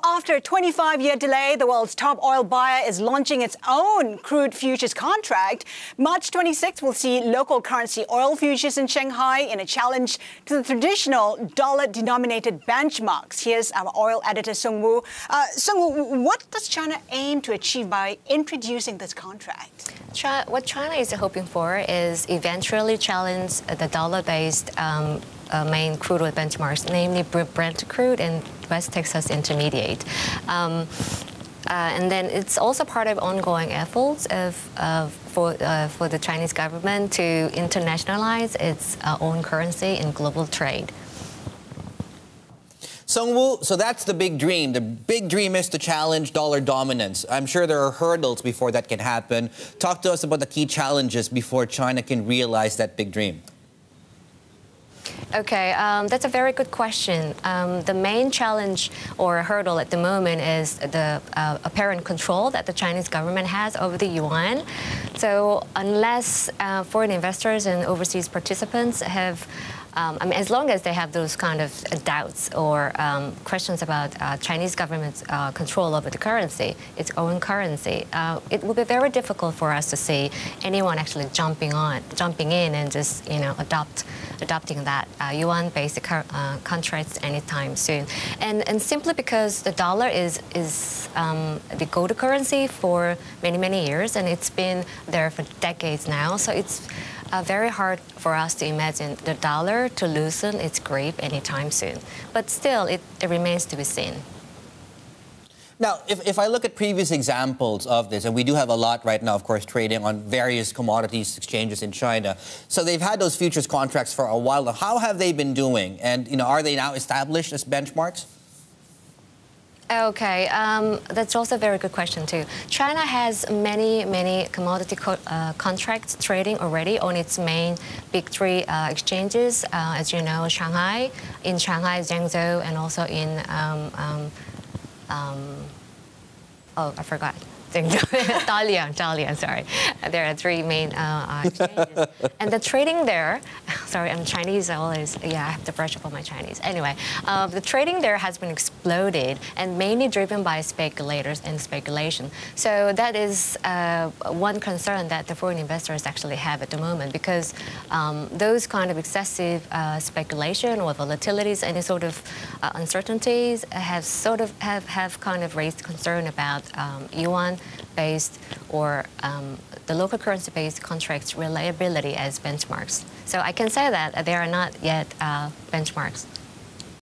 After a 25-year delay, the world's top oil buyer is launching its own crude futures contract. March 26 will see local currency oil futures in Shanghai in a challenge to the traditional dollar-denominated benchmarks. Here's our oil editor, Sungwoo. Sungwoo, what does China aim to achieve by introducing this contract? What China is hoping for is eventually challenge the dollar-based main crude oil benchmarks, namely Brent crude and West Texas Intermediate. And then it's also part of ongoing efforts for the Chinese government to internationalize its own currency in global trade. Sungwoo, so that's the big dream. The big dream is to challenge dollar dominance. I'm sure there are hurdles before that can happen. Talk to us about the key challenges before China can realize that big dream. Okay, that's a very good question. The main challenge or hurdle at the moment is the apparent control that the Chinese government has over the yuan. So unless foreign investors and overseas participants have as long as they have those kind of doubts or questions about Chinese government's control over the currency, its own currency, it will be very difficult for us to see anyone actually jumping in and just adopting that yuan-based contracts anytime soon. And simply because the dollar is the go-to currency for many years, and it's been there for decades now. So it's very hard for us to imagine the dollar to loosen its grip anytime soon. But still, it remains to be seen. Now, if I look at previous examples of this, and we do have a lot right now, of course, trading on various commodities exchanges in China. So they've had those futures contracts for a while now. How have they been doing? And, are they now established as benchmarks? Okay, that's also a very good question too. China has many commodity contracts trading already on its main big three exchanges, as you know, Shanghai, Zhengzhou, and also in oh, I forgot. Dalian, sorry. There are three main exchanges. And the trading there, sorry, I'm Chinese, I have to brush up on my Chinese. Anyway, the trading there has been exploded and mainly driven by speculators and speculation. So that is one concern that the foreign investors actually have at the moment, because those kind of excessive speculation or volatilities, any sort of uncertainties have kind of raised concern about yuan-based or the local currency-based contracts reliability as benchmarks. So I can say that they are not yet benchmarks.